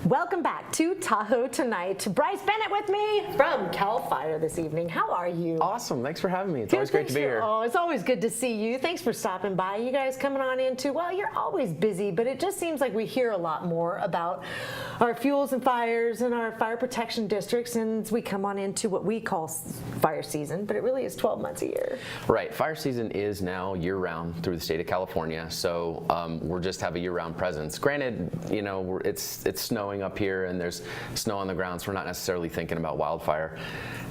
Welcome back to Tahoe Tonight. Bryce Bennett with me from CALFIRE this evening. How are you? Awesome. Thanks for having me. It's always great to be here. Oh, it's always good to see you. Thanks for stopping by. You guys coming on into, well, you're always busy, but it just seems like we hear a lot more about our fuels and fires and our fire protection districts, and we come on into what we call fire season, but it really is 12 months a year. Right. Fire season is now year-round through the state of California, so we're just have a year-round presence. Granted, you know, it's snowing up here and there's snow on the ground, so we're not necessarily thinking about wildfire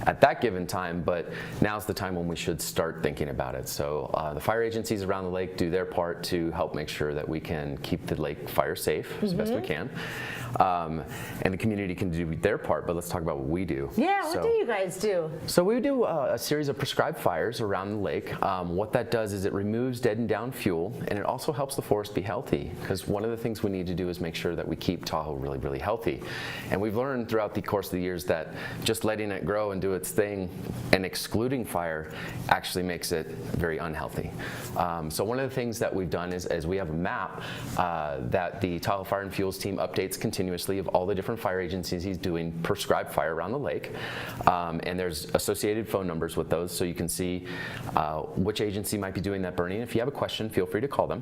at that given time, but now's the time when we should start thinking about it. So the fire agencies around the lake do their part to help make sure that we can keep the lake fire safe as best we can. And the community can do their part, but let's talk about what we do. Yeah, what do you guys do? So we do a series of prescribed fires around the lake. What that does is it removes dead and down fuel, and it also helps the forest be healthy, because one of the things we need to do is make sure that we keep Tahoe really, really healthy. And we've learned throughout the course of the years that just letting it grow and do its thing and excluding fire actually makes it very unhealthy. So one of the things that we've done is we have a map that the Tahoe Fire and Fuels team updates continuously of all the different fire agencies doing prescribed fire around the lake. And there's associated phone numbers with those, so you can see which agency might be doing that burning. If you have a question, feel free to call them.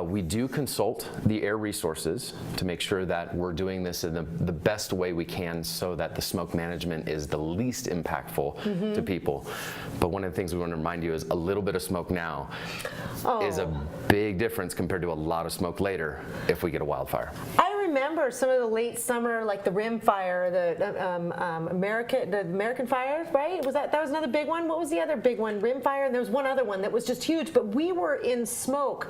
We do consult the air resources to make sure that we're doing this in the best way we can so that the smoke management is the least impactful to people. But one of the things we want to remind you is a little bit of smoke now is a big difference compared to a lot of smoke later if we get a wildfire. I remember some of the late summer, like the Rim Fire, the American fire, right? That was another big one? What was the other big one? Rim Fire, and there was one other one that was just huge, but we were in smoke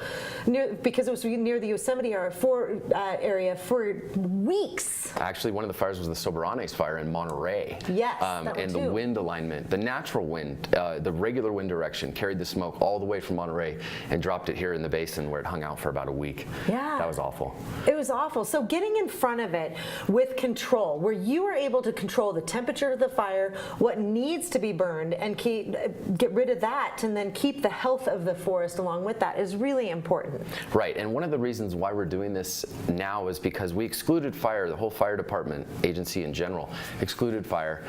because it was near the Yosemite area for weeks. Actually, one of the fires was the Soberanes fire in Monterey. Yes, and the wind alignment, the natural wind, the regular wind direction carried the smoke all the way from Monterey and dropped it here in the basin where it hung out for about a week. Yeah. That was awful. It was awful. So getting in front of it with control, where you are able to control the temperature of the fire, what needs to be burned, and get rid of that, and then keep the health of the forest along with that is really important. Right, and one of the reasons why we're doing this now is because we excluded fire, the whole fire department, agency in general, excluded fire,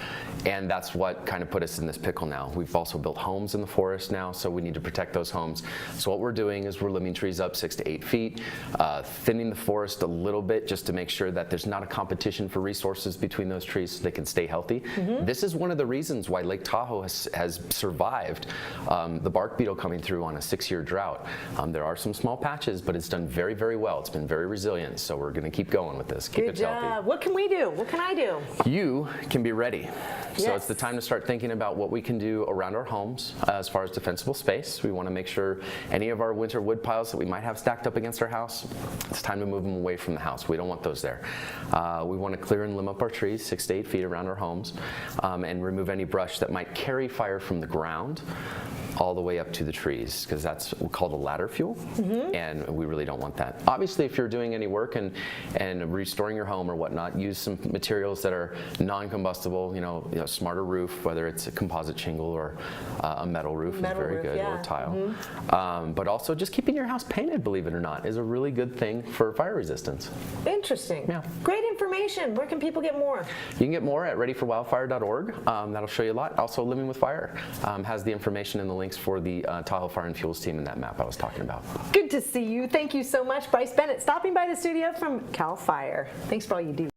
and that's what kind of put us in this pickle now. We've also built homes in the forest now, so we need to protect those homes. So what we're doing is we're limbing trees up 6 to 8 feet, thinning the forest a little bit just to make sure that there's not a competition for resources between those trees so they can stay healthy. This is one of the reasons why Lake Tahoe has survived the bark beetle coming through on a 6-year drought. There are some small patches, but it's done very, very well. It's been very resilient, so we're going to keep going with this. Keep it healthy. What can we do? What can I do? You can be ready. Yes. So it's the time to start thinking about what we can do around our homes as far as defensible space. We want to make sure any of our winter wood piles that we might have stacked up against our house, it's time to move them away from the house. We don't want those there. We want to clear and limb up our trees 6 to 8 feet around our homes and remove any brush that might carry fire from the ground all the way up to the trees, because that's what we call the ladder fuel, and we really don't want that. Obviously, if you're doing any work and restoring your home or whatnot, use some materials that are non-combustible, you know, smarter roof, whether it's a composite shingle or a metal roof is very good, or tile. But also just keeping your house painted, believe it or not, is a really good thing for fire resistance. Interesting. Yeah. Great information. Where can people get more? You can get more at readyforwildfire.org. That'll show you a lot. Also, Living with Fire has the information and the links for the Tahoe Fire and Fuels team in that map I was talking about. Good to see you. Thank you so much, Bryce Bennett, stopping by the studio from CALFIRE. Thanks for all you do.